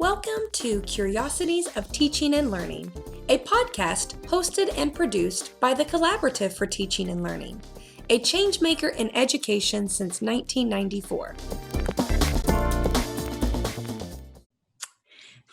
Welcome to Curiosities of Teaching and Learning, a podcast hosted and produced by the Collaborative for Teaching and Learning, a changemaker in education since 1994.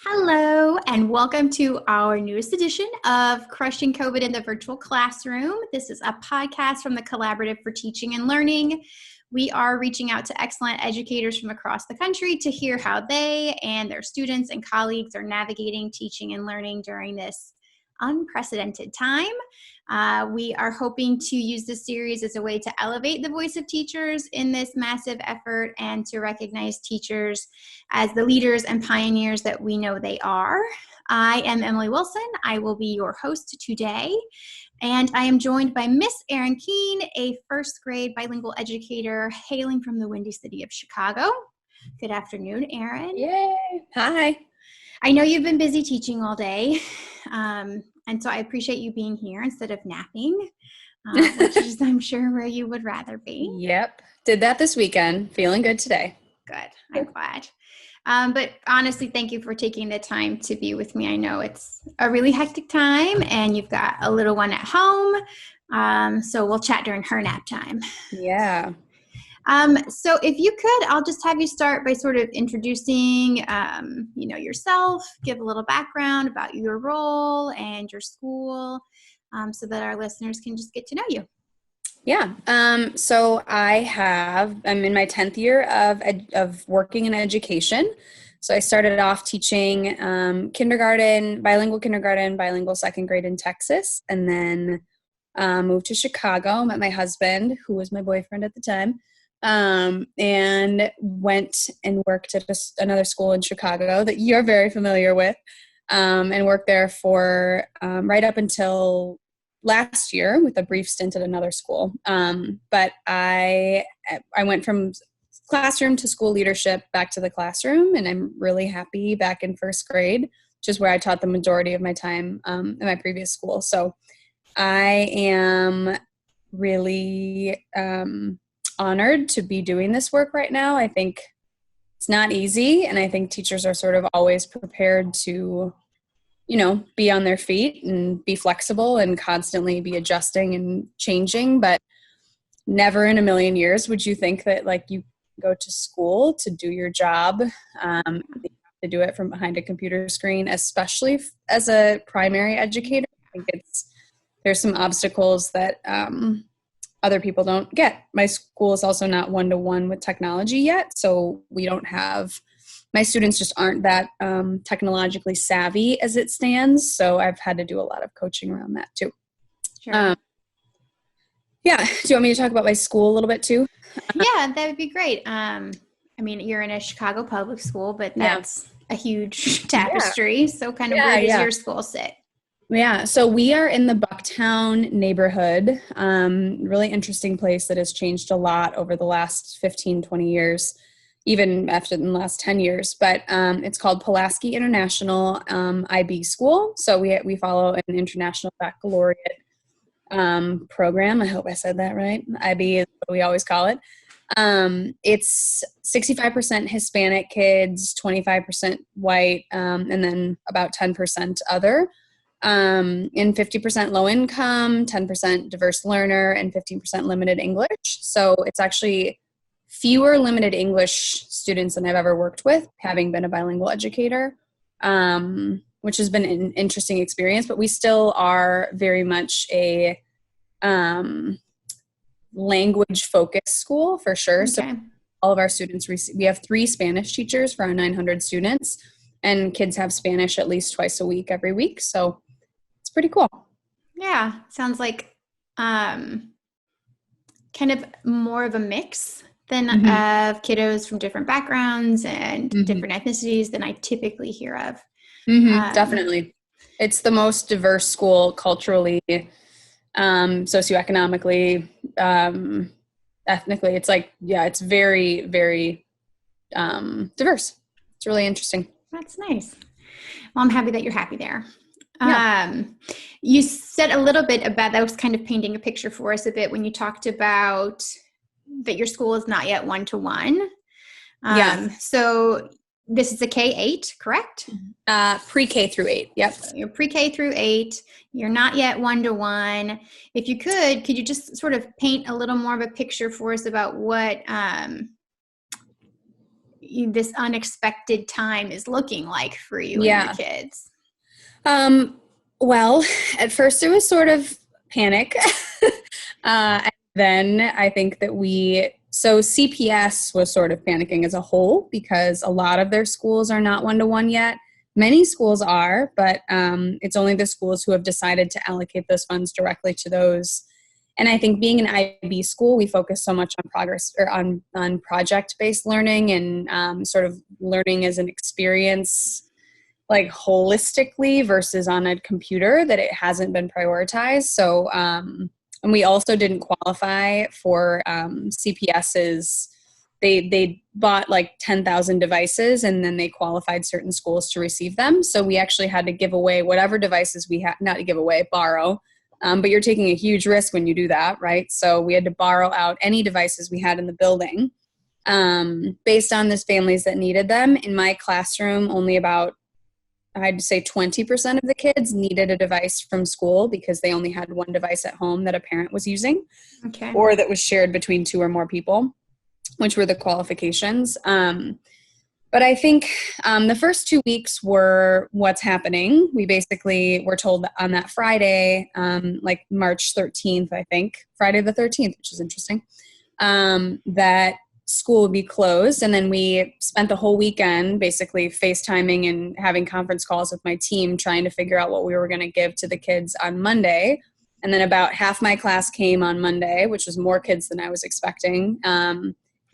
Hello, and welcome to our newest edition of Crushing COVID in the Virtual Classroom. This is a podcast from the Collaborative for Teaching and Learning. We are reaching out to excellent educators from across the country to hear how they and their students and colleagues are navigating teaching and learning during this unprecedented time. We are hoping to use this series as a way to elevate the voice of teachers in this massive effort and to recognize teachers as the leaders and pioneers that we know they are. I am Emily Wilson. I will be your host today. And I am joined by Miss Erin Keen, a first grade bilingual educator hailing from the windy city of Chicago. Good afternoon, Erin. Yay. Hi. I know you've been busy teaching all day, and so I appreciate you being here instead of napping, which is, I'm sure, where you would rather be. Yep. Did that this weekend. Feeling good today. Good. I'm glad. But honestly, thank you for taking the time to be with me. I know it's a really hectic time and you've got a little one at home. So we'll chat during her nap time. Yeah. So if you could, I'll just have you start by sort of introducing, yourself, give a little background about your role and your school, so that our listeners can just get to know you. Yeah. So I'm in my 10th year of working in education. So I started off teaching bilingual second grade in Texas, and then moved to Chicago, met my husband, who was my boyfriend at the time, and went and worked at another school in Chicago that you're very familiar with, and worked there for right up until last year with a brief stint at another school. But I went from classroom to school leadership back to the classroom, and I'm really happy back in first grade, which is where I taught the majority of my time in my previous school. So I am really honored to be doing this work right now. I think it's not easy, and I think teachers are sort of always prepared to be on their feet and be flexible and constantly be adjusting and changing, but never in a million years would you think that you go to school to do your job, to do it from behind a computer screen, especially as a primary educator. I think there's some obstacles that other people don't get. My school is also not one-to-one with technology yet, so my students just aren't that technologically savvy as it stands, so I've had to do a lot of coaching around that too. Sure. Yeah. Do you want me to talk about my school a little bit too? Yeah, that would be great. You're in a Chicago public school, but that's a huge tapestry. Yeah. So kind of where does your school sit? Yeah, so we are in the Bucktown Neighborhood, really interesting place that has changed a lot over the last 15, 20 years. Even after the last 10 years, but it's called Pulaski International IB School. So we follow an international baccalaureate program. I hope I said that right. IB is what we always call it. It's 65% Hispanic kids, 25% white, and then about 10% other, and 50% low income, 10% diverse learner, and 15% limited English. So it's actually fewer limited English students than I've ever worked with, having been a bilingual educator, which has been an interesting experience, but we still are very much a language-focused school for sure. Okay. So all of our students, we have 3 Spanish teachers for our 900 students, and kids have Spanish at least twice a week, every week. So it's pretty cool. Yeah. Sounds like kind of more of a mix than of kiddos from different backgrounds and different ethnicities than I typically hear of. Definitely. It's the most diverse school culturally, socioeconomically, ethnically. It's very, very diverse. It's really interesting. That's nice. Well, I'm happy that you're happy there. Yeah. You said a little bit about, that was kind of painting a picture for us a bit when you talked about that your school is not yet one-to-one. So this is a K-8, correct? Pre-K through 8. Yep. So you're pre-K through 8. You're not yet one-to-one. If you could you just sort of paint a little more of a picture for us about what this unexpected time is looking like for you and your kids? Well, at first it was sort of panic. And then I think that so CPS was sort of panicking as a whole because a lot of their schools are not one-to-one yet. Many schools are, but it's only the schools who have decided to allocate those funds directly to those. And I think being an IB school, we focus so much on progress or on project-based learning and sort of learning as an experience, like holistically versus on a computer, that it hasn't been prioritized. So, and we also didn't qualify for CPS's. They bought like 10,000 devices and then they qualified certain schools to receive them. So we actually had to give away whatever devices we had, not to give away, borrow. But you're taking a huge risk when you do that, right? So we had to borrow out any devices we had in the building based on the families that needed them. In my classroom, only about, I'd say 20% of the kids needed a device from school because they only had one device at home that a parent was using, or that was shared between 2 or more people, which were the qualifications. But I think the first 2 weeks were what's happening. We basically were told on that Friday, like March 13th, I think, Friday the 13th, which is interesting, that school would be closed. And then we spent the whole weekend basically FaceTiming and having conference calls with my team trying to figure out what we were going to give to the kids on Monday. And then about half my class came on Monday, which was more kids than I was expecting.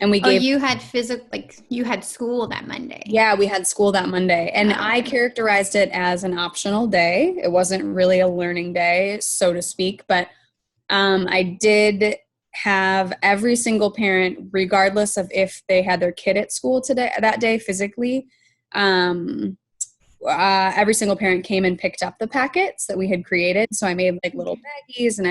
And we gave. You had you had school that Monday. Yeah, we had school that Monday. And I characterized it as an optional day. It wasn't really a learning day, so to speak. But I did have every single parent, regardless of if they had their kid at school that day physically, every single parent came and picked up the packets that we had created. So I made like little baggies and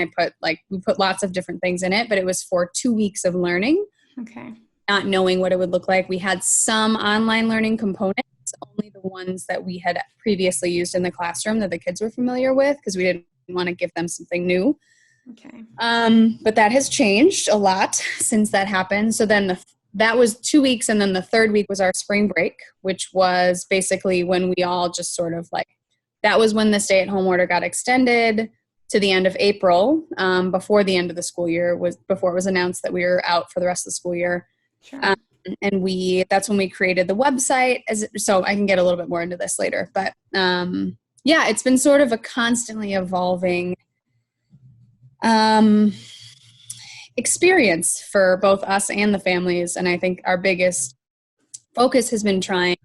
we put lots of different things in it, but it was for 2 weeks of learning. Okay. Not knowing what it would look like. We had some online learning components, only the ones that we had previously used in the classroom that the kids were familiar with because we didn't want to give them something new. Okay. But that has changed a lot since that happened. So then that was 2 weeks. And then the third week was our spring break, which was basically when we all just sort of that was when the stay-at-home order got extended to the end of April, before the end of the school year, before it was announced that we were out for the rest of the school year. Sure. And that's when we created the website. So I can get a little bit more into this later, but it's been sort of a constantly evolving experience for both us and the families. And I think our biggest focus has been trying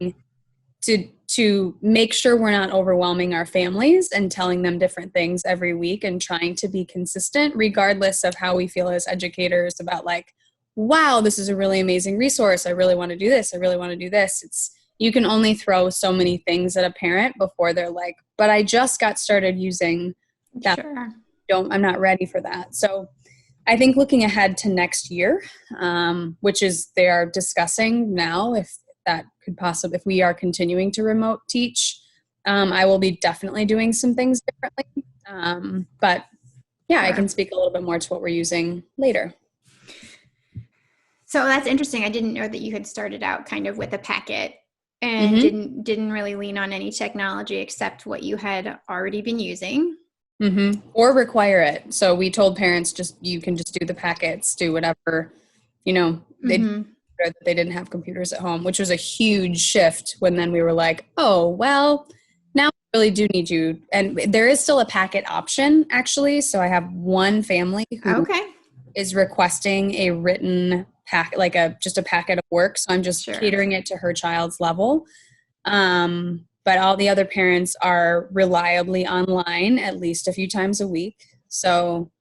to make sure we're not overwhelming our families and telling them different things every week and trying to be consistent regardless of how we feel as educators about wow, this is a really amazing resource. I really want to do this. I really want to do this. You can only throw so many things at a parent before they're like, but I just got started using that. Sure. I'm not ready for that. So I think looking ahead to next year, which is they are discussing now if that could possibly, if we are continuing to remote teach, I will be definitely doing some things differently. But yeah, sure. I can speak a little bit more to what we're using later. So that's interesting. I didn't know that you had started out kind of with a packet and didn't really lean on any technology except what you had already been using. Mm-hmm. Or require it. So we told parents you can just do the packets, do whatever, they didn't have computers at home, which was a huge shift when then we were like, oh, well, now we really do need you. And there is still a packet option actually. So I have one family who is requesting a written pack, just a packet of work. So I'm just catering it to her child's level. But all the other parents are reliably online at least a few times a week. So,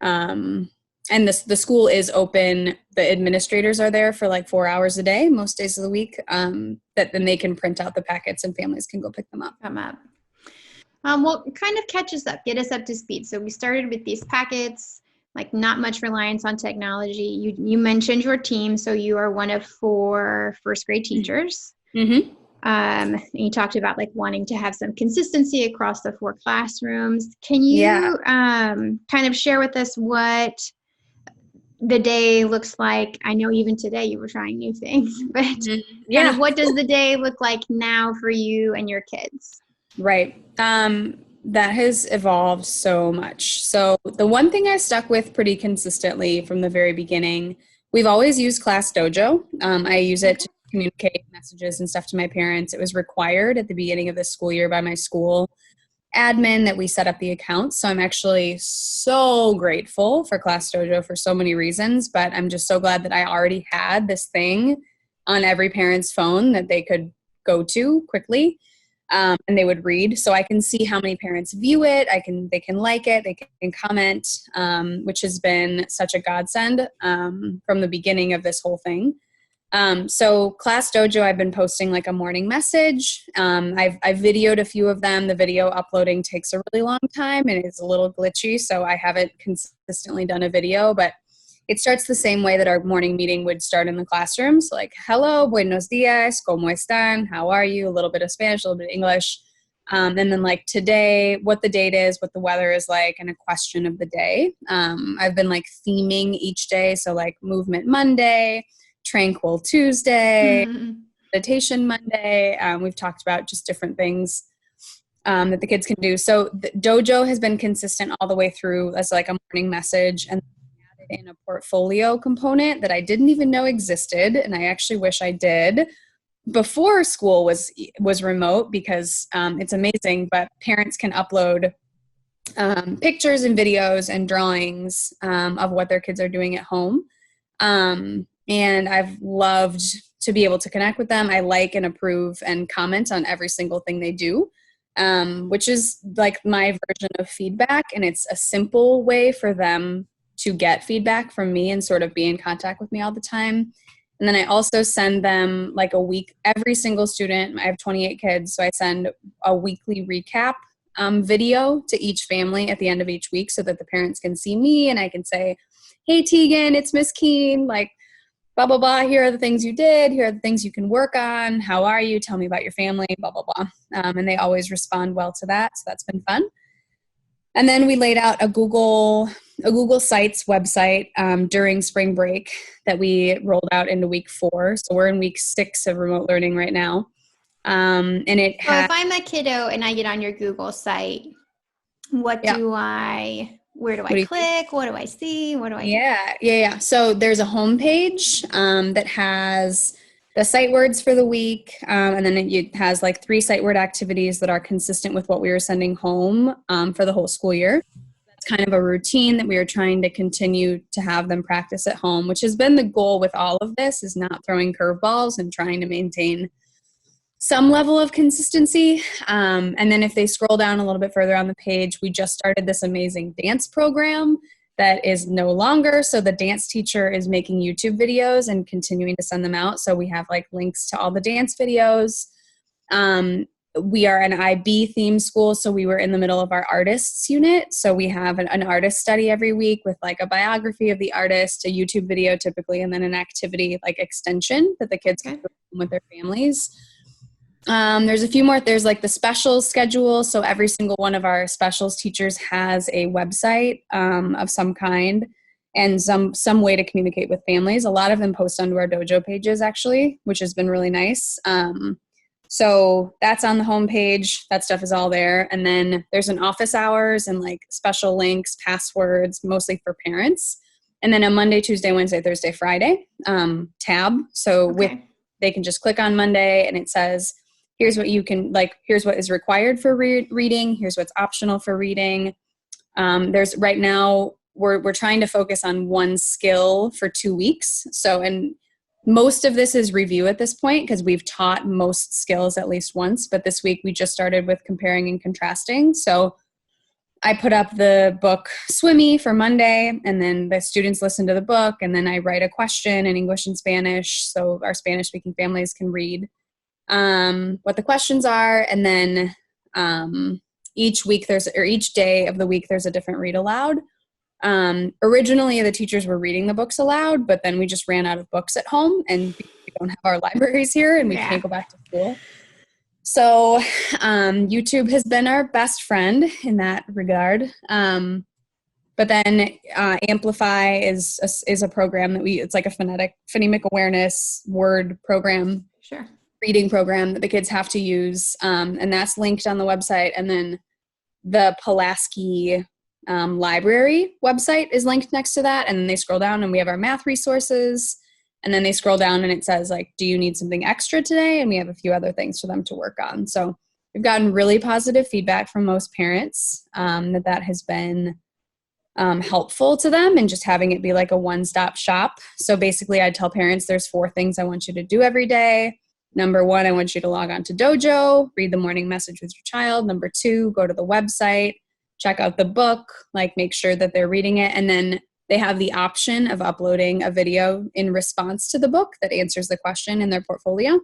and the school is open. The administrators are there for 4 hours a day, most days of the week, that then they can print out the packets and families can go pick them up. Well, it kind of catches up, get us up to speed. So we started with these packets, not much reliance on technology. You mentioned your team. So you are one of 4 first grade teachers. Mm-hmm. And you talked about like wanting to have some consistency across the 4 classrooms. Can Yeah. you kind of share with us what the day looks like? I know even today you were trying new things, but kind of what does the day look like now for you and your kids? Right. That has evolved so much. So the one thing I stuck with pretty consistently from the very beginning, we've always used Classdojo. I use it to communicate messages and stuff to my parents. It was required at the beginning of the school year by my school admin that we set up the accounts. So I'm actually so grateful for Classdojo for so many reasons, but I'm just so glad that I already had this thing on every parent's phone that they could go to quickly. And they would read, so I can see how many parents view it. They can like it, they can comment, which has been such a godsend from the beginning of this whole thing. So Classdojo, I've been posting like a morning message. I've videoed a few of them. The video uploading takes a really long time and it's a little glitchy, so I haven't consistently done a video, but it starts the same way that our morning meeting would start in the classroom. So like, hello, buenos dias, ¿cómo están? How are you? A little bit of Spanish, a little bit of English. And then like today, what the date is, what the weather is like, and a question of the day. I've been like theming each day. So like Movement Monday, Tranquil Tuesday, Meditation Monday. We've talked about just different things that the kids can do. So the dojo has been consistent all the way through as like a morning message, and in a portfolio component that I didn't even know existed, and I actually wish I did before school was remote, because it's amazing, but parents can upload pictures and videos and drawings of what their kids are doing at home, and I've loved to be able to connect with them. I like and approve and comment on every single thing they do, which is like my version of feedback, and it's a simple way for them to get feedback from me and sort of be in contact with me all the time. And then I also send them like a week, every single student, I have 28 kids, so I send a weekly recap video to each family at the end of each week so that the parents can see me and I can say, hey Tegan, it's Miss Keen, like blah, blah, blah, here are the things you did, here are the things you can work on, how are you, tell me about your family, blah, blah, blah. And they always respond well to that, so that's been fun. And then we laid out a Google Sites website during spring break that we rolled out into week 4. So we're in week 6 of remote learning right now. And it So if I'm a kiddo and I get on your Google site, where do I click? What do I see? What do I do? Yeah. So there's a homepage that has the sight words for the week, and then it has like 3 sight word activities that are consistent with what we were sending home for the whole school year. That's kind of a routine that we are trying to continue to have them practice at home, which has been the goal with all of this, is not throwing curveballs and trying to maintain some level of consistency. And then if they scroll down a little bit further on the page, we just started this amazing dance program that is no longer. So the dance teacher is making YouTube videos and continuing to send them out. So we have like links to all the dance videos. We are an IB theme school, so we were in the middle of our artists unit. So we have an artist study every week with like a biography of the artist, a YouTube video typically, and then an activity like extension that the kids can do with their families. There's a few more. There's like the specials schedule. So every single one of our specials teachers has a website of some kind and some way to communicate with families. A lot of them post onto our dojo pages actually, which has been really nice. So that's on the homepage. That stuff is all there. And then there's an office hours and like special links, passwords, mostly for parents. And then a Monday, Tuesday, Wednesday, Thursday, Friday tab. So they can just click on Monday and it says, here's what you can, like, here's what is required for reading. Here's what's optional for reading. There's right now, we're trying to focus on one skill for 2 weeks. So, and most of this is review at this point because we've taught most skills at least once. But this week we just started with comparing and contrasting. So I put up the book Swimmy for Monday, and then the students listen to the book, and then I write a question in English and Spanish so our Spanish-speaking families can read what the questions are, and then each day of the week there's a different read aloud. Originally, the teachers were reading the books aloud, but then we just ran out of books at home, and we don't have our libraries here, and we can't go back to school. So YouTube has been our best friend in that regard. But then Amplify is a program that it's like a phonemic awareness word program, reading program that the kids have to use. And that's linked on the website. And then the Pulaski library website is linked next to that. And then they scroll down and we have our math resources. And then they scroll down and it says, like, do you need something extra today? And we have a few other things for them to work on. So we've gotten really positive feedback from most parents that has been helpful to them, and just having it be like a one-stop shop. So basically I tell parents there's 4 things I want you to do every day. Number 1, I want you to log on to Dojo, read the morning message with your child. Number 2, go to the website, check out the book, like make sure that they're reading it. And then they have the option of uploading a video in response to the book that answers the question in their portfolio.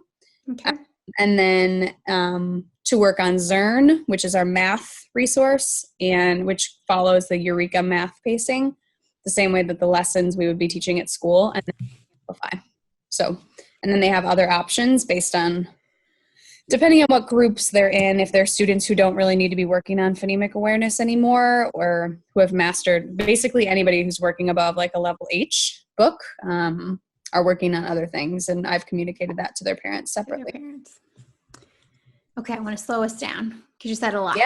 Okay. And then to work on CERN, which is our math resource, and which follows the Eureka math pacing, the same way that the lessons we would be teaching at school, and then Amplify. So, and then they have other options based on, depending on what groups they're in, if they're students who don't really need to be working on phonemic awareness anymore, or who have mastered, basically anybody who's working above like a level H book are working on other things. And I've communicated that to their parents separately. Okay, I want to slow us down because you said a lot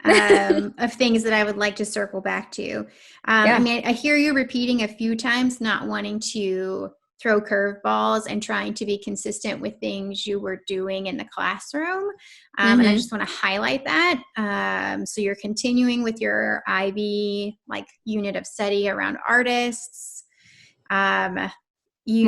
of things that I would like to circle back to. I mean, I hear you repeating a few times, not wanting to throw curveballs and trying to be consistent with things you were doing in the classroom. And I just want to highlight that. So you're continuing with your IB like unit of study around artists. Your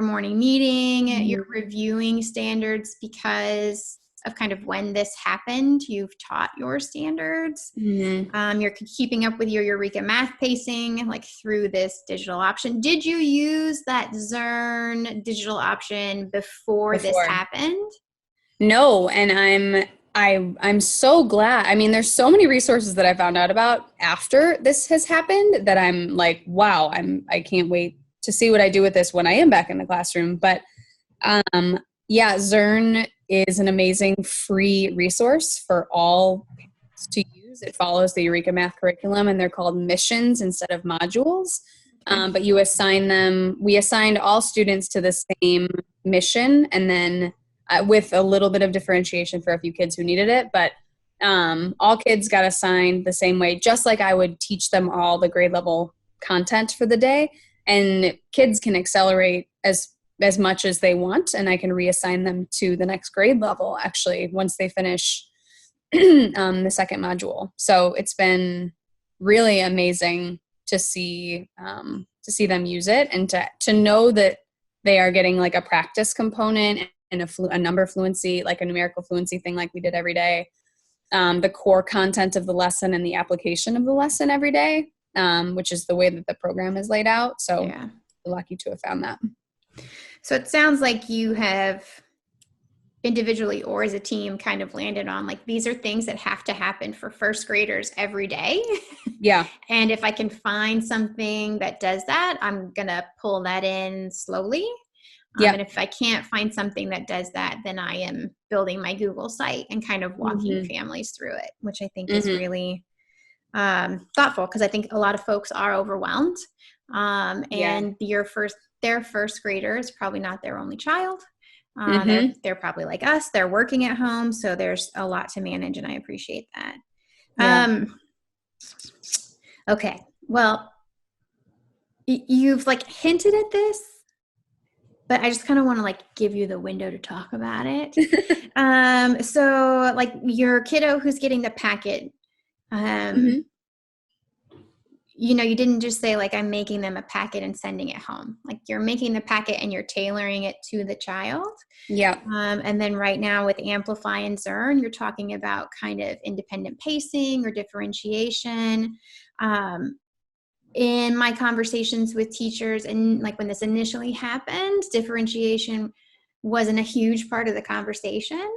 morning meeting, you're reviewing standards because of kind of when this happened. You've taught your standards. You're keeping up with your Eureka math pacing, like through this digital option. Did you use that CERN digital option before this happened? No, and I'm so glad. I mean, there's so many resources that I found out about after this has happened that I'm like, wow, I can't wait to see what I do with this when I am back in the classroom. But CERN is an amazing free resource for all parents to use. It follows the Eureka Math curriculum, and they're called missions instead of modules. But you assign them, we assigned all students to the same mission, and then with a little bit of differentiation for a few kids who needed it. But all kids got assigned the same way, just like I would teach them all the grade level content for the day. And kids can accelerate as much as they want, and I can reassign them to the next grade level, actually, once they finish the second module. So it's been really amazing to see them use it, and to know that they are getting like a practice component and a number fluency, like a numerical fluency thing like we did every day, the core content of the lesson and the application of the lesson every day, which is the way that the program is laid out. So we're lucky to have found that. So it sounds like you have individually or as a team kind of landed on like, these are things that have to happen for first graders every day. Yeah. And if I can find something that does that, I'm going to pull that in slowly. And if I can't find something that does that, then I am building my Google site and kind of walking families through it, which I think is really thoughtful, because I think a lot of folks are overwhelmed. And their first grader is probably not their only child. They're probably like us. They're working at home. So there's a lot to manage, and I appreciate that. Yeah. Okay. Well, you've like hinted at this, but I just kind of want to like give you the window to talk about it. So like your kiddo who's getting the packet, you know, you didn't just say like, I'm making them a packet and sending it home. Like you're making the packet and you're tailoring it to the child. Yeah. And then right now with Amplify and CERN, you're talking about kind of independent pacing or differentiation. In my conversations with teachers, and like when this initially happened, differentiation wasn't a huge part of the conversation.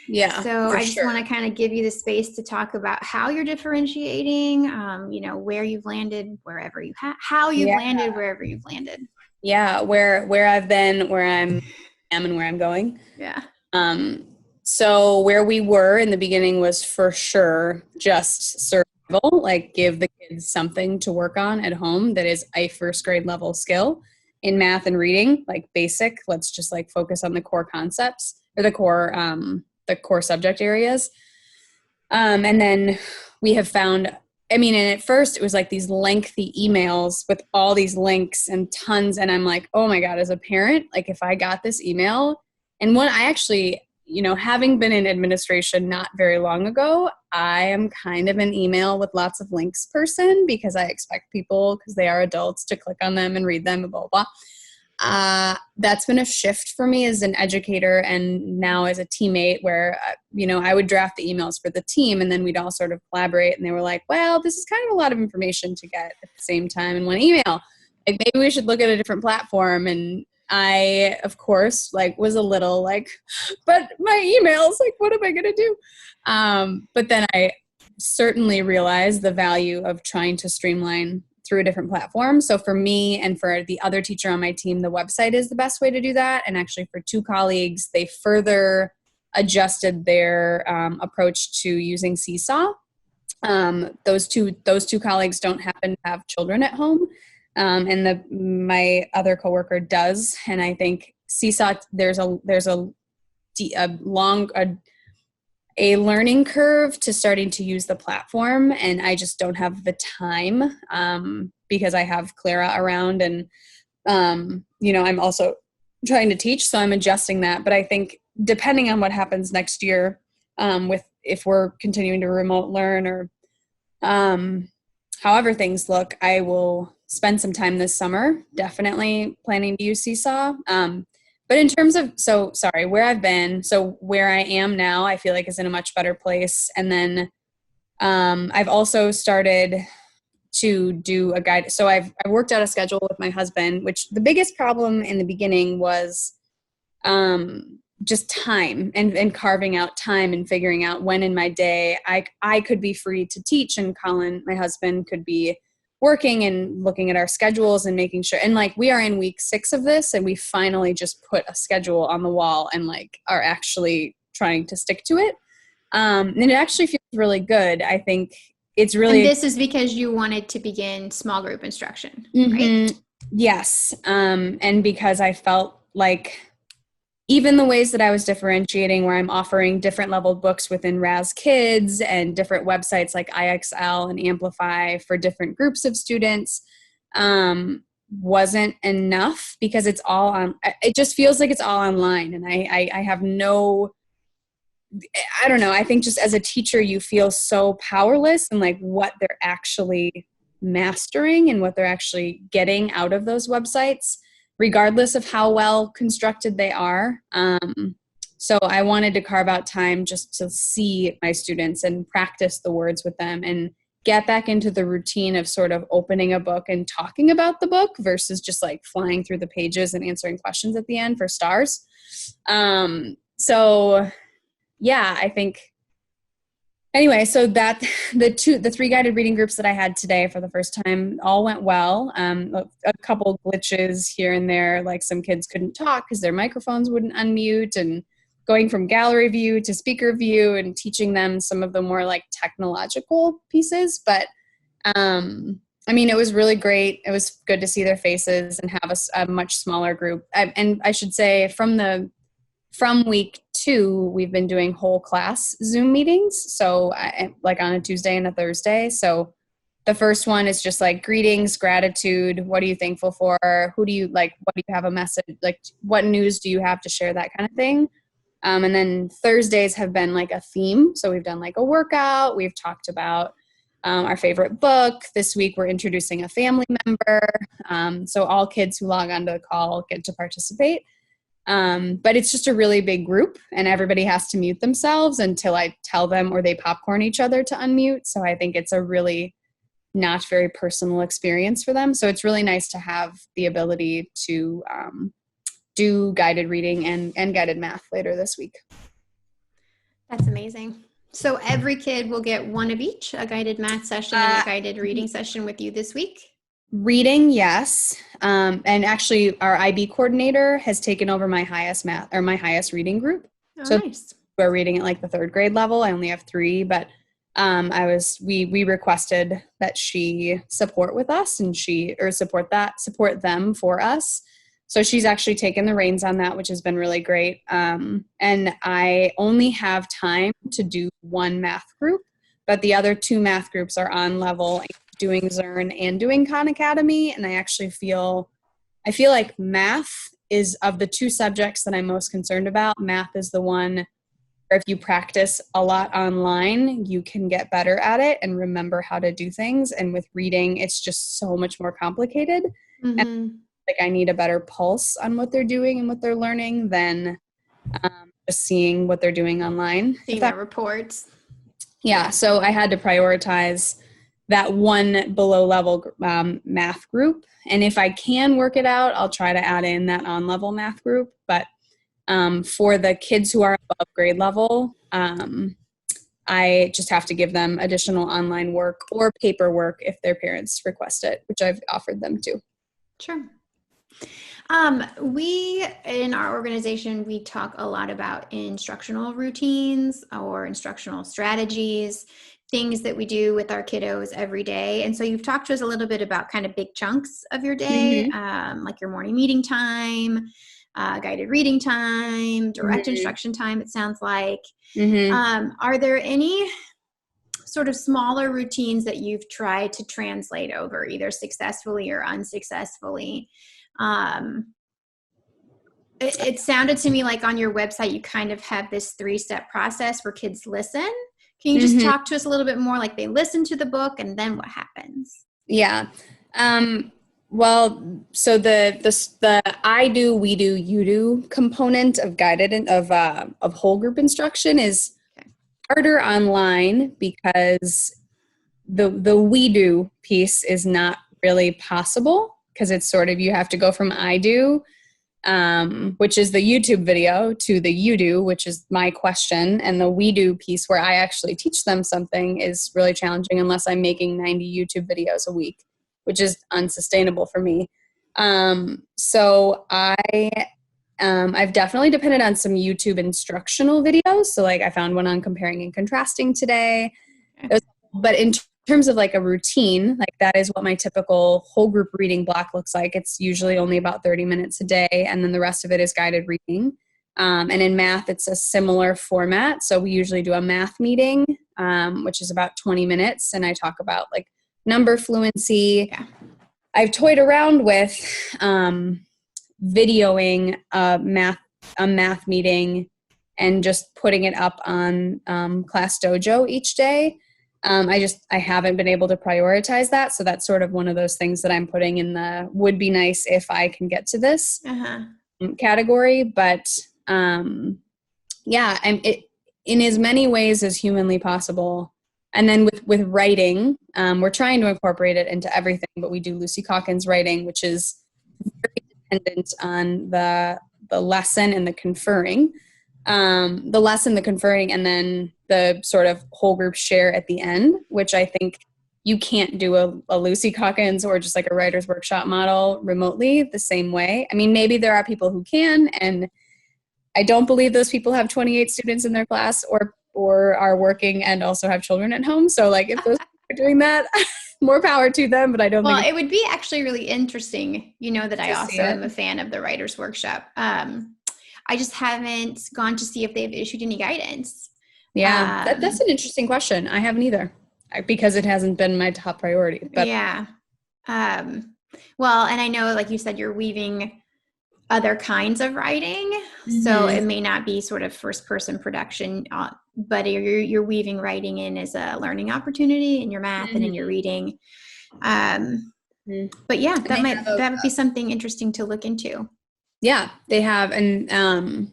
Yeah, So for I just sure. want to kind of give you the space to talk about how you're differentiating, where you've landed, wherever you how you've landed, wherever you've landed. Yeah, where I've been, where I am, and where I'm going. Yeah. So where we were in the beginning was for sure just survival, like give the kids something to work on at home that is a first grade level skill in math and reading, like basic. Let's just like focus on the core concepts or the core subject areas. And then we have found, and at first it was like these lengthy emails with all these links and tons. And I'm like, oh my God, as a parent, like if I got this email, and I actually, having been in administration not very long ago, I am kind of an email with lots of links person because I expect people, because they are adults, to click on them and read them, blah, blah, blah. That's been a shift for me as an educator and now as a teammate where, I would draft the emails for the team and then we'd all sort of collaborate, and they were like, well, this is kind of a lot of information to get at the same time in one email. Like maybe we should look at a different platform. And I, of course, like was a little like, but my emails, like, what am I going to do? But then I certainly realized the value of trying to streamline through a different platform. So for me and for the other teacher on my team, the website is the best way to do that. And actually for 2 colleagues, they further adjusted their approach to using Seesaw. Those two colleagues don't happen to have children at home. And my other coworker does. And I think Seesaw, there's a learning curve to starting to use the platform, and I just don't have the time because I have Clara around, and I'm also trying to teach, so I'm adjusting that. But I think depending on what happens next year, with if we're continuing to remote learn or however things look, I will spend some time this summer definitely planning to use Seesaw. But in terms of, where I've been, so where I am now, I feel like is in a much better place. And then I've also started to do a guide. So I worked out a schedule with my husband, which the biggest problem in the beginning was just time and carving out time and figuring out when in my day I could be free to teach, and Colin, my husband, could be working and looking at our schedules and making sure. And like we are in week 6 of this, and we finally just put a schedule on the wall and like are actually trying to stick to it. And it actually feels really good. I think it's really. And this is because you wanted to begin small group instruction, Mm-hmm. right? Yes. And because I felt like even the ways that I was differentiating, where I'm offering different leveled books within Raz Kids and different websites like IXL and Amplify for different groups of students, wasn't enough because it's all on. It just feels like it's all online, and I have no. I don't know. I think just as a teacher, you feel so powerless in like what they're actually mastering and what they're actually getting out of those websites, regardless of how well constructed they are. So I wanted to carve out time just to see my students and practice the words with them and get back into the routine of sort of opening a book and talking about the book versus just like flying through the pages and answering questions at the end for stars. So yeah, I think anyway, so that the 3 guided reading groups that I had today for the first time all went well. A couple glitches here and there, like some kids couldn't talk because their microphones wouldn't unmute, and going from gallery view to speaker view and teaching them some of the more like technological pieces. But it was really great. It was good to see their faces and have a much smaller group. And I should say from week 2, we've been doing whole class Zoom meetings. So like on a Tuesday and a Thursday. So the first one is just like greetings, gratitude. What are you thankful for? Who do you like? What do you have a message? Like what news do you have to share? That kind of thing. And then Thursdays have been like a theme. So we've done like a workout. We've talked about our favorite book. This week we're introducing a family member. So all kids who log onto the call get to participate. But it's just a really big group, and everybody has to mute themselves until I tell them, or they popcorn each other to unmute. So I think it's a really not very personal experience for them. So it's really nice to have the ability to do guided reading and guided math later this week. That's amazing. So every kid will get one of each, a guided math session and a guided reading session with you this week? Reading, yes. And actually our IB coordinator has taken over my highest reading group. Oh, so nice. we're reading at like the 3rd grade level. I only have 3, but we requested that she support with us and support them for us. So she's actually taken the reins on that, which has been really great. And I only have time to do one math group, but the other 2 math groups are on level, doing CERN and doing Khan Academy. And I actually feel like math is, of the 2 subjects that I'm most concerned about, math is the one where if you practice a lot online, you can get better at it and remember how to do things. And with reading, it's just so much more complicated. Mm-hmm. And like I need a better pulse on what they're doing and what they're learning than just seeing what they're doing online. Seeing their reports. Yeah, so I had to prioritize that one below level math group. And if I can work it out, I'll try to add in that on level math group. But for the kids who are above grade level, I just have to give them additional online work or paperwork if their parents request it, which I've offered them to. Sure. We, in our organization, we talk a lot about instructional routines or instructional strategies, things that we do with our kiddos every day. And so you've talked to us a little bit about kind of big chunks of your day, like your morning meeting time, guided reading time, direct instruction time, it sounds like. Are there any sort of smaller routines that you've tried to translate over, either successfully or unsuccessfully? It sounded to me like on your website, you kind of have this 3-step process where kids listen. Can you just talk to us a little bit more, like they listen to the book and then what happens? Yeah. Well, so the I do, we do, you do component of guided of whole group instruction is harder online because the we do piece is not really possible because it's sort of, you have to go from I do, which is the YouTube video, to the you do, which is my question, and the we do piece where I actually teach them something is really challenging unless I'm making 90 YouTube videos a week, which is unsustainable for me. So I've definitely depended on some YouTube instructional videos. So like I found one on comparing and contrasting today. But in terms of like a routine, like that is what my typical whole group reading block looks like. It's usually only about 30 minutes a day. And then the rest of it is guided reading. And in math, it's a similar format. So we usually do a math meeting, which is about 20 minutes. And I talk about like number fluency. Yeah. I've toyed around with videoing a math meeting and just putting it up on Classdojo each day. I haven't been able to prioritize that. So that's sort of one of those things that I'm putting in the would be nice if I can get to this category. But yeah, in as many ways as humanly possible. And then with writing, we're trying to incorporate it into everything, but we do Lucy Calkins writing, which is very dependent on the lesson and the conferring. The lesson, the conferring, and then the sort of whole group share at the end, which I think you can't do a Lucy Calkins or just like a writer's workshop model remotely the same way. I mean, maybe there are people who can, and I don't believe those people have 28 students in their class or are working and also have children at home. So like if those people are doing that, more power to them, but I don't think. Well, it would be actually really interesting, that I also am a fan of the writer's workshop. I just haven't gone to see if they've issued any guidance. Yeah, that's an interesting question. I haven't either because it hasn't been my top priority. But. Yeah. Well, and I know, like you said, you're weaving other kinds of writing. So it may not be sort of first person production, but you're weaving writing in as a learning opportunity in your math and in your reading. But yeah, that would be something interesting to look into. Yeah, they have. And I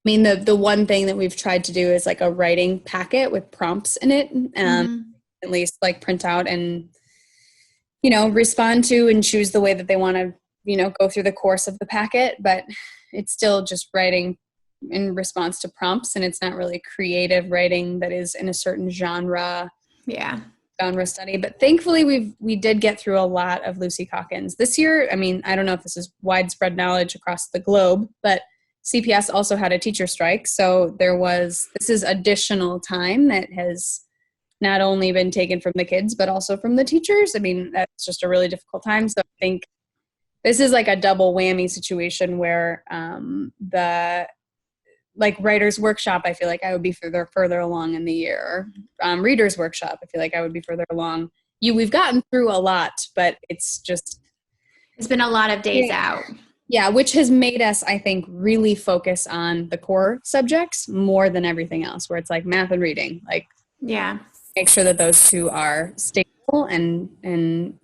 mean, the one thing that we've tried to do is like a writing packet with prompts in it, at least like print out and, respond to and choose the way that they want to, go through the course of the packet. But it's still just writing in response to prompts, and it's not really creative writing that is in a certain genre study. But thankfully we did get through a lot of Lucy Calkins this year. I mean, I don't know if this is widespread knowledge across the globe, but CPS also had a teacher strike. So this is additional time that has not only been taken from the kids, but also from the teachers. I mean, that's just a really difficult time. So I think this is like a double whammy situation where the writer's workshop, I feel like I would be further along in the year. Reader's workshop, I feel like I would be further along. We've gotten through a lot, but it's been a lot of days out. Yeah, which has made us, I think, really focus on the core subjects more than everything else, where it's like math and reading. Make sure that those two are stable and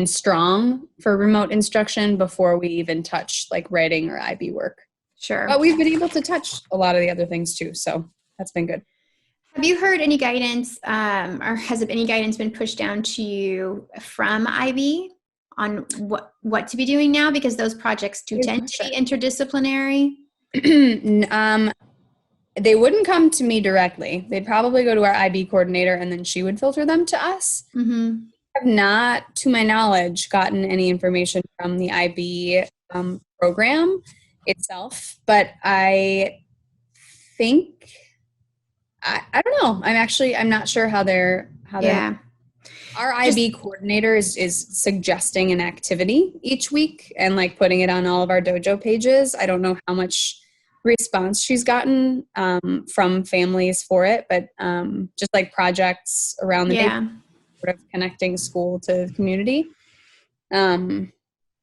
strong for remote instruction before we even touch like writing or IB work. Sure. But we've been able to touch a lot of the other things too, so that's been good. Have you heard any guidance, or has any guidance been pushed down to you from IB on what to be doing now? Because those projects do tend to be interdisciplinary. They wouldn't come to me directly. They'd probably go to our IB coordinator, and then she would filter them to us. Mm-hmm. I have not, to my knowledge, gotten any information from the IB program itself, but I think I don't know. I'm not sure how they're. Our IB coordinator is suggesting an activity each week and like putting it on all of our dojo pages. I don't know how much response she's gotten from families for it, but just like projects around the day, sort of connecting school to the community. I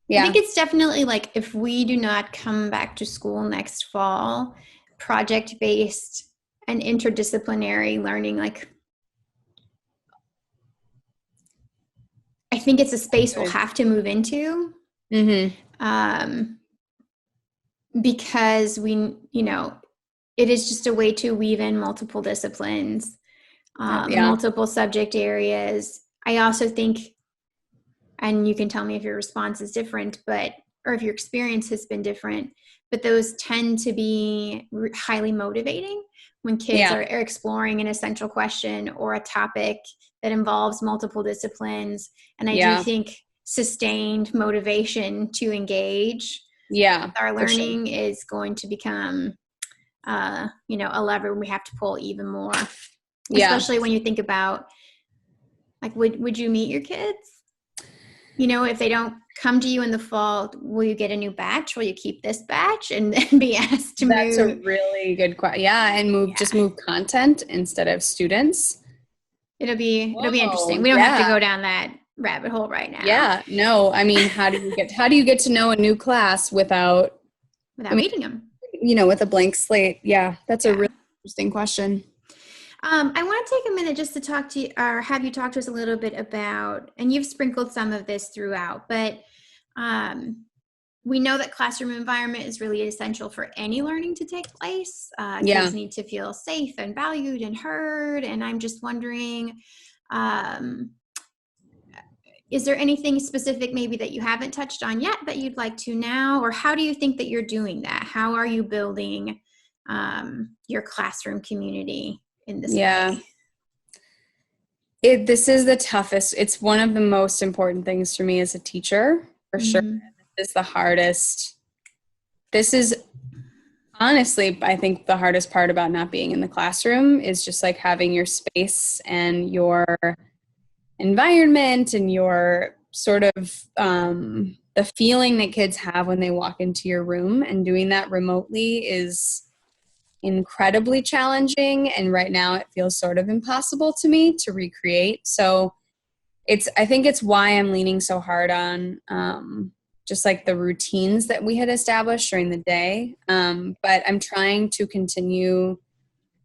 think it's definitely like if we do not come back to school next fall, project-based and interdisciplinary learning, like I think it's a space we'll have to move into. Mm-hmm. Because it is just a way to weave in multiple disciplines, multiple subject areas. I also think, and you can tell me if your response is different, or if your experience has been different, but those tend to be highly motivating when kids are exploring an essential question or a topic that involves multiple disciplines. And I do think sustained motivation to engage our learning is going to become, a lever we have to pull even more, especially when you think about, like, would you meet your kids? If they don't come to you in the fall, will you get a new batch? Will you keep this batch and then be asked to move? That's a really good question. And just move content instead of students. It'll be interesting. We don't have to go down that rabbit hole right now. Yeah, no. I mean, how do you get to know a new class without meeting them? With a blank slate. Yeah, that's a really interesting question. I want to take a minute just to talk to you, or have you talk to us a little bit about, and you've sprinkled some of this throughout, but we know that classroom environment is really essential for any learning to take place. Kids need to feel safe and valued and heard. And I'm just wondering, is there anything specific maybe that you haven't touched on yet that you'd like to now? Or how do you think that you're doing that? How are you building your classroom community in this way? This is the toughest. It's one of the most important things for me as a teacher, for sure. This is the hardest. This is honestly, I think the hardest part about not being in the classroom is just like having your space and your environment and your sort of the feeling that kids have when they walk into your room, and doing that remotely is incredibly challenging, and right now it feels sort of impossible to me to recreate. So I think it's why I'm leaning so hard on just like the routines that we had established during the day, but I'm trying to continue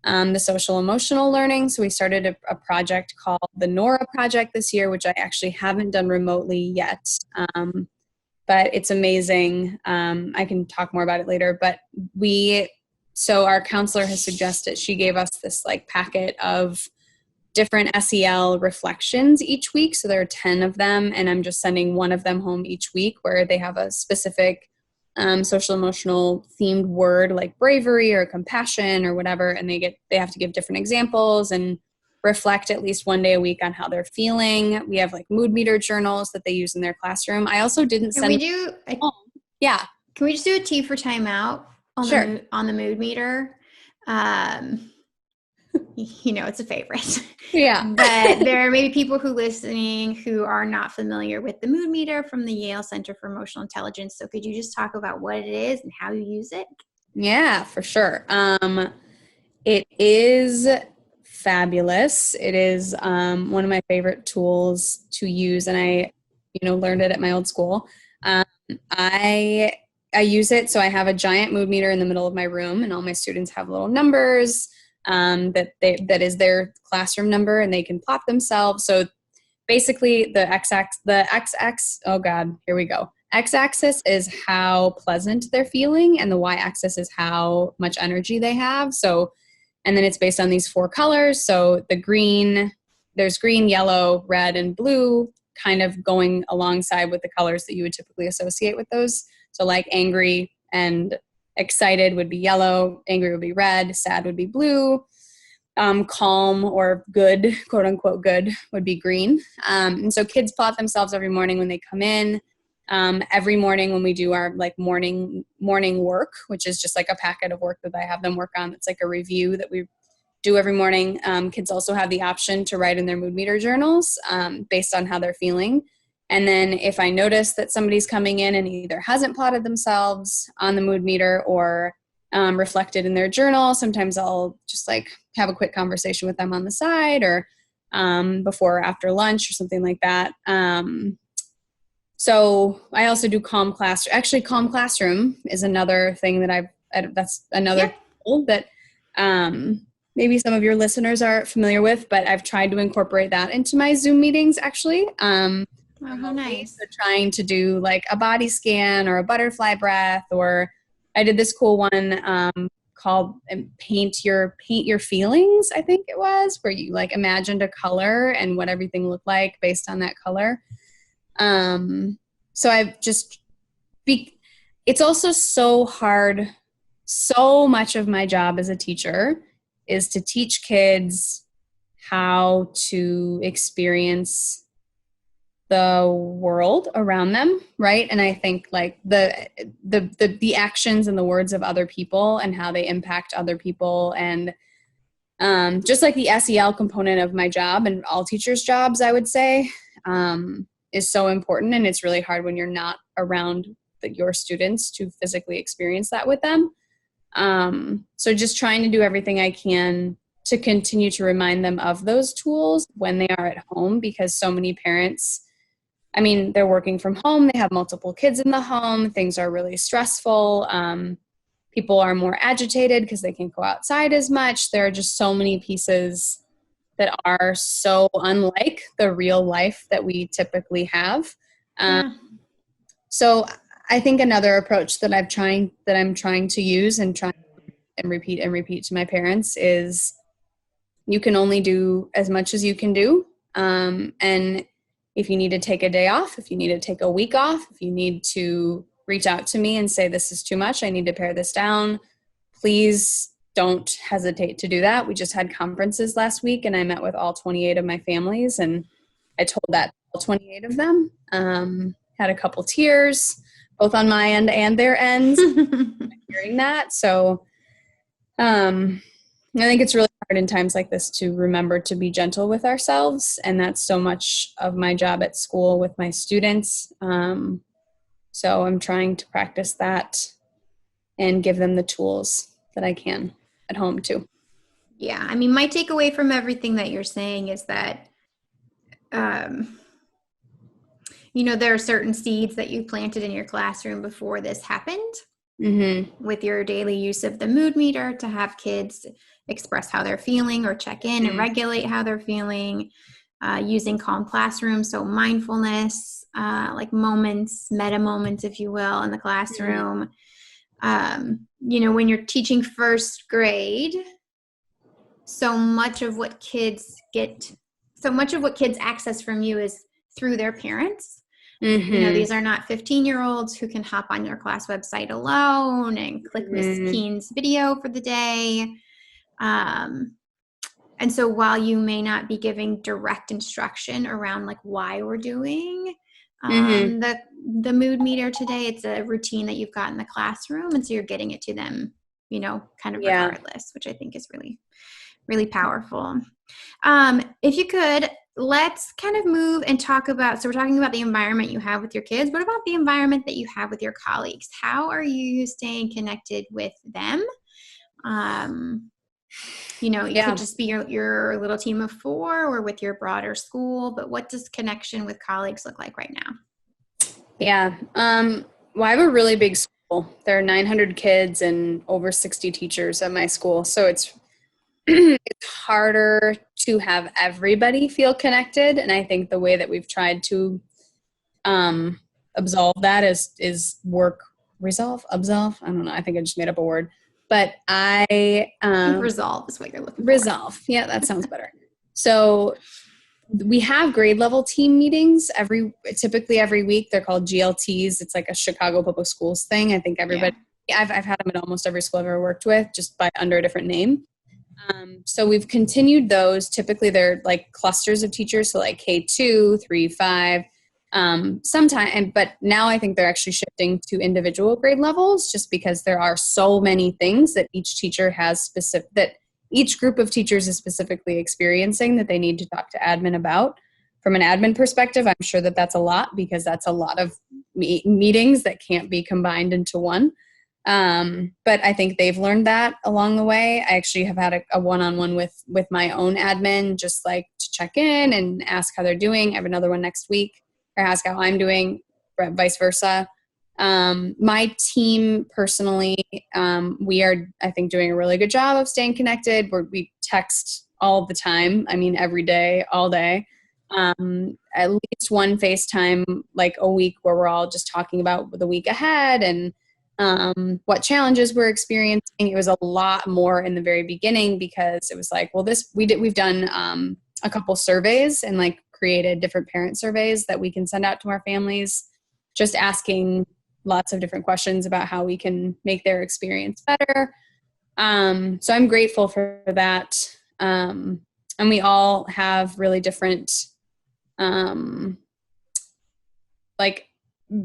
the social emotional learning. So we started a project called the NORA project this year, which I actually haven't done remotely yet, but it's amazing. I can talk more about it later, but so our counselor has suggested, she gave us this like packet of different SEL reflections each week. So there are 10 of them, and I'm just sending one of them home each week, where they have a specific social emotional themed word like bravery or compassion or whatever, and they have to give different examples and reflect at least one day a week on how they're feeling. We have like mood meter journals that they use in their classroom. I also didn't Can send we do yeah. Can we just do a T for timeout on Sure. on the mood meter? It's a favorite. Yeah. But there may be people who listening who are not familiar with the mood meter from the Yale Center for Emotional Intelligence. So could you just talk about what it is and how you use it? Yeah, for sure. It is fabulous. It is one of my favorite tools to use, and I, learned it at my old school. I use it, so I have a giant mood meter in the middle of my room, and all my students have little numbers that is their classroom number, and they can plot themselves. So basically, the x-axis. Oh God, here we go. X-axis is how pleasant they're feeling, and the y-axis is how much energy they have. So, and then it's based on these 4 colors. So there's green, yellow, red, and blue, kind of going alongside with the colors that you would typically associate with those. So like angry and excited would be yellow, angry would be red, sad would be blue, calm or good, quote unquote good, would be green. And so kids plot themselves every morning when they come in. Every morning when we do our like morning work, which is just like a packet of work that I have them work on. It's like a review that we do every morning. Kids also have the option to write in their mood meter journals based on how they're feeling. And then if I notice that somebody's coming in and either hasn't plotted themselves on the mood meter or reflected in their journal, sometimes I'll just like have a quick conversation with them on the side or before or after lunch or something like that. So I also do Calm Classroom. Actually, Calm Classroom is another thing that that's another tool that maybe some of your listeners are familiar with, but I've tried to incorporate that into my Zoom meetings actually. Oh, how nice. So trying to do like a body scan or a butterfly breath, or I did this cool one called paint your feelings, I think it was, where you like imagined a color and what everything looked like based on that color. So I've just it's also so hard. So much of my job as a teacher is to teach kids how to experience the world around them, right? And I think like the actions and the words of other people and how they impact other people, and just like the SEL component of my job and all teachers' jobs, I would say, is so important. And it's really hard when you're not around your students to physically experience that with them. So just trying to do everything I can to continue to remind them of those tools when they are at home, because so many parents, I mean, they're working from home, they have multiple kids in the home, things are really stressful. People are more agitated because they can't go outside as much. There are just so many pieces that are so unlike the real life that we typically have. So I think another approach that I'm trying to use and try and repeat to my parents is you can only do as much as you can do. And if you need to take a day off, if you need to take a week off, if you need to reach out to me and say, this is too much, I need to pare this down, please don't hesitate to do that. We just had conferences last week and I met with all 28 of my families, and I told that to all 28 of them. Had a couple tears, both on my end and their ends, hearing that. So I think it's really hard in times like this to remember to be gentle with ourselves. And that's so much of my job at school with my students. So I'm trying to practice that and give them the tools that I can at home too. Yeah. I mean, my takeaway from everything that you're saying is that, there are certain seeds that you planted in your classroom before this happened. Mm-hmm. With your daily use of the mood meter to have kids express how they're feeling or check in and regulate how they're feeling, using Calm Classroom. So mindfulness, like moments, meta moments, if you will, in the classroom. When you're teaching first grade, so much of what kids access from you is through their parents. These are not 15-year-olds who can hop on your class website alone and click Miss Keen's video for the day. And so while you may not be giving direct instruction around like why we're doing the mood meter today, it's a routine that you've got in the classroom. And so you're getting it to them, kind of regardless, which I think is really, really powerful. If you could, let's kind of move and talk about, so we're talking about the environment you have with your kids. What about the environment that you have with your colleagues? How are you staying connected with them? You could just be your little team of 4 or with your broader school, but what does connection with colleagues look like right now? Yeah. Well, I have a really big school. There are 900 kids and over 60 teachers at my school. So it's harder to have everybody feel connected. And I think the way that we've tried to absolve that is absolve. I don't know. I think I just made up a word. But I think resolve is what you're looking for. Resolve. Yeah, that sounds better. So we have grade level team meetings typically every week. They're called GLTs. It's like a Chicago Public Schools thing. I think everybody, I've had them at almost every school I've ever worked with, just under a different name. So we've continued those. Typically they're like clusters of teachers. So like K2, 3, 5, but now I think they're actually shifting to individual grade levels just because there are so many things that each teacher has that each group of teachers is specifically experiencing that they need to talk to admin about. From an admin perspective, I'm sure that that's a lot because that's a lot of meetings that can't be combined into one. But I think they've learned that along the way. I actually have had a one-on-one with my own admin, just like to check in and ask how they're doing. I have another one next week, or ask how I'm doing, vice versa. My team personally, we are, I think, doing a really good job of staying connected. We text all the time. I mean, every day, all day. At least one FaceTime, like a week, where we're all just talking about the week ahead and what challenges we're experiencing. It was a lot more in the very beginning because it was like, well, we've done a couple surveys and like created different parent surveys that we can send out to our families, just asking lots of different questions about how we can make their experience better. So I'm grateful for that. And we all have really different like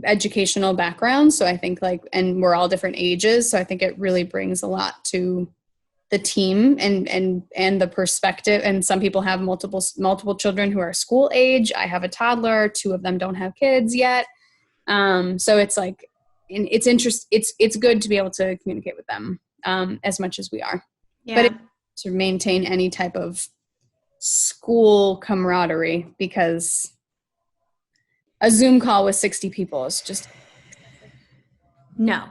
educational backgrounds. So I think and we're all different ages. So I think it really brings a lot to the team and the perspective. And some people have multiple children who are school age. I have a toddler. 2 of them don't have kids yet. So it's like, it's good to be able to communicate with them as much as we are. Yeah. But to maintain any type of school camaraderie, because a Zoom call with 60 people is just no.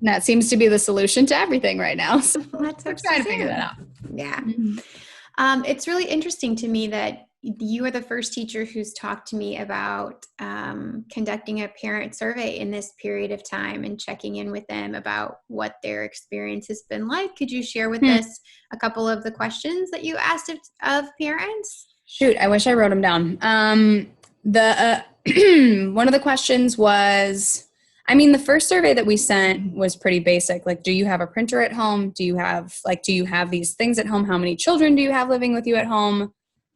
That seems to be the solution to everything right now. So we're trying to figure that out. Yeah. Mm-hmm. It's really interesting to me that you are the first teacher who's talked to me about conducting a parent survey in this period of time and checking in with them about what their experience has been like. Could you share with us a couple of the questions that you asked of parents? Shoot, I wish I wrote them down. One of the questions was, the first survey that we sent was pretty basic. Like, do you have a printer at home? Do you have these things at home? How many children do you have living with you at home?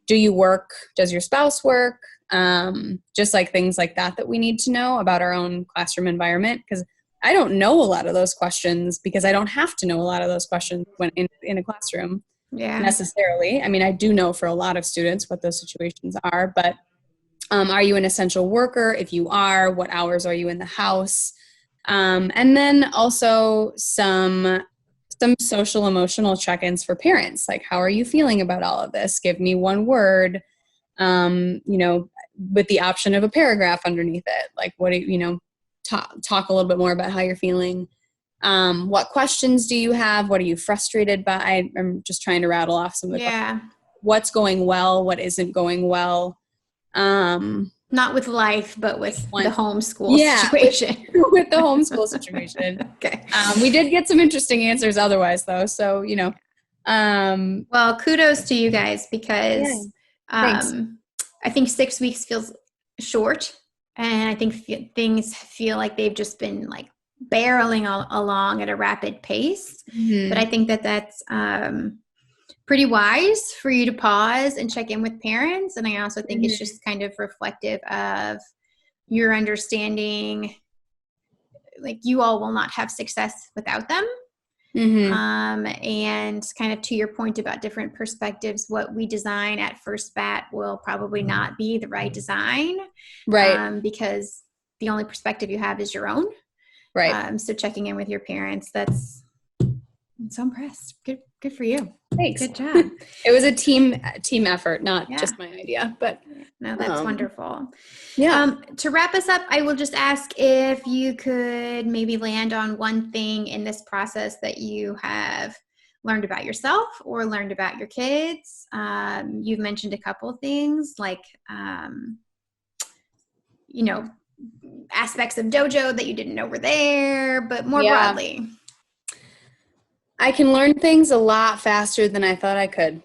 Do you work? Does your spouse work? Just like things like that we need to know about our own classroom environment. Because I don't know a lot of those questions because I don't have to know a lot of those questions when in a classroom necessarily. I do know for a lot of students what those situations are, but are you an essential worker? If you are, what hours are you in the house? And then also some social emotional check-ins for parents. Like, how are you feeling about all of this? Give me one word, with the option of a paragraph underneath it. Like, what do you, talk a little bit more about how you're feeling. What questions do you have? What are you frustrated by? I'm just trying to rattle off some of the questions. What's going well? What isn't going well? Not with life, but with the homeschool situation. With the homeschool situation. Okay. We did get some interesting answers otherwise, though. So, well, kudos to you guys because I think 6 weeks feels short. And I think things feel like they've just been like barreling along at a rapid pace. Mm-hmm. But I think that that's pretty wise for you to pause and check in with parents. And I also think it's just kind of reflective of your understanding, like you all will not have success without them. And kind of to your point about different perspectives, what we design at first bat will probably not be the right design. Right. Because the only perspective you have is your own. Right. So checking in with your parents, I'm so impressed. Good for you. Thanks. Good job. It was a team effort, not just my idea, but no, that's wonderful. Yeah. To wrap us up, I will just ask if you could maybe land on one thing in this process that you have learned about yourself or learned about your kids. You've mentioned a couple of things like, aspects of dojo that you didn't know were there, but more broadly. I can learn things a lot faster than I thought I could.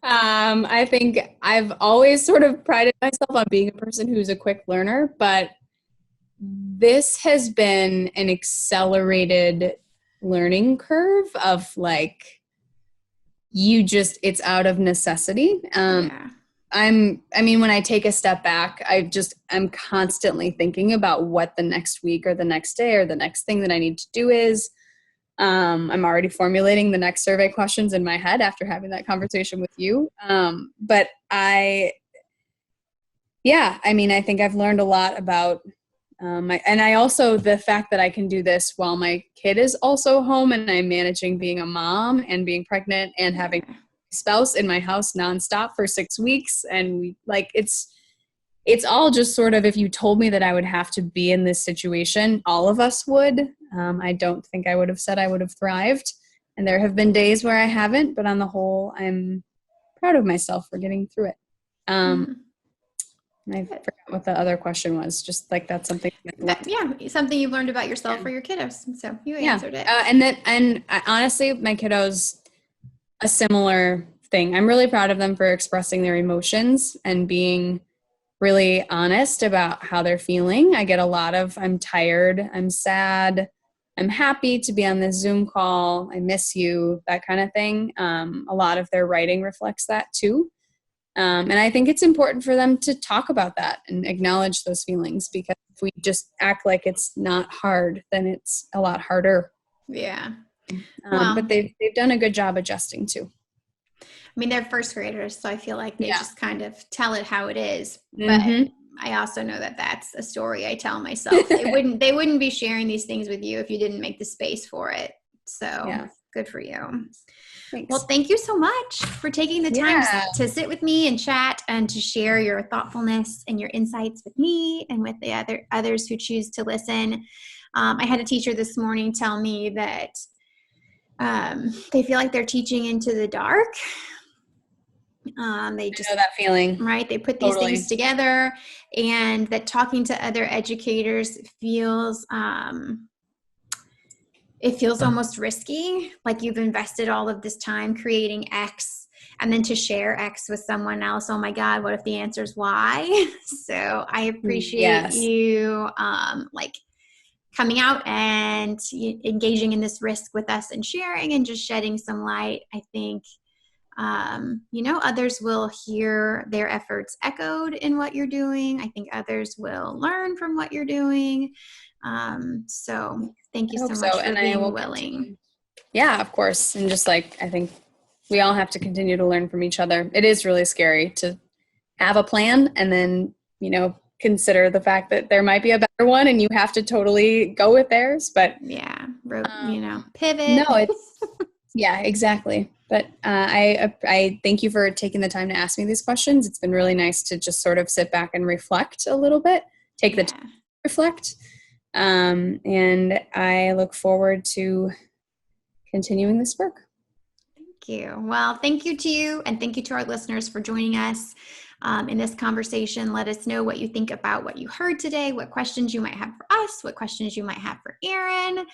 I think I've always sort of prided myself on being a person who's a quick learner, but this has been an accelerated learning curve of like, it's out of necessity. When I take a step back, I'm constantly thinking about what the next week or the next day or the next thing that I need to do is. I'm already formulating the next survey questions in my head after having that conversation with you. But I think I've learned a lot about, and I also, the fact that I can do this while my kid is also home and I'm managing being a mom and being pregnant and having a spouse in my house nonstop for 6 weeks. And it's all just sort of, if you told me that I would have to be in this situation, all of us would. I don't think I would have said I would have thrived. And there have been days where I haven't, but on the whole, I'm proud of myself for getting through it. I forgot what the other question was. Just like that's something. Something you've learned about yourself or your kiddos. So you answered it. Honestly, my kiddos, a similar thing. I'm really proud of them for expressing their emotions and being really honest about how they're feeling. I get a lot of, I'm tired, I'm sad, I'm happy to be on this Zoom call, I miss you, that kind of thing. A lot of their writing reflects that too. And I think it's important for them to talk about that and acknowledge those feelings, because if we just act like it's not hard, then it's a lot harder. Yeah. But they've done a good job adjusting too. I mean, they're first graders, so I feel like they just kind of tell it how it is. But I also know that that's a story I tell myself. They wouldn't be sharing these things with you if you didn't make the space for it. So good for you. Thanks. Well, thank you so much for taking the time to sit with me and chat and to share your thoughtfulness and your insights with me and with the others who choose to listen. I had a teacher this morning tell me that they feel like they're teaching into the dark. They just know that feeling, right? They put these things together, and that talking to other educators feels it feels almost risky. Like you've invested all of this time creating X, and then to share X with someone else. Oh my God, what if the answer is Y? So I appreciate you coming out and engaging in this risk with us and sharing and just shedding some light. I think others will hear their efforts echoed in what you're doing. I think others will learn from what you're doing. So thank you so much for being willing. Yeah, of course. And just I think we all have to continue to learn from each other. It is really scary to have a plan and then, consider the fact that there might be a better one and you have to totally go with theirs. But pivot. No, it's, exactly. But I thank you for taking the time to ask me these questions. It's been really nice to just sort of sit back and reflect a little bit, take the time to reflect. And I look forward to continuing this work. Thank you. Well, thank you to you, and thank you to our listeners for joining us in this conversation. Let us know what you think about what you heard today, what questions you might have for us, what questions you might have for Erin.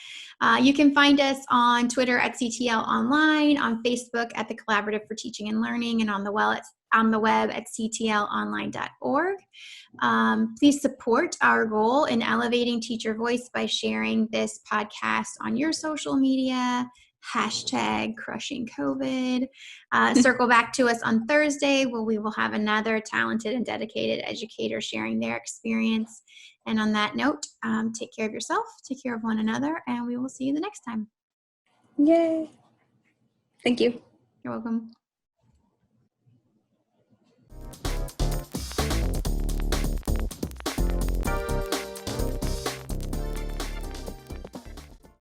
You can find us on Twitter at CTL Online, on Facebook at the Collaborative for Teaching and Learning, and on the on the web at ctlonline.org. Please support our goal in elevating teacher voice by sharing this podcast on your social media, #CrushingCovid. Circle back to us on Thursday where we will have another talented and dedicated educator sharing their experience. And on that note, take care of yourself, take care of one another, and we will see you the next time. Yay. Thank you. You're welcome.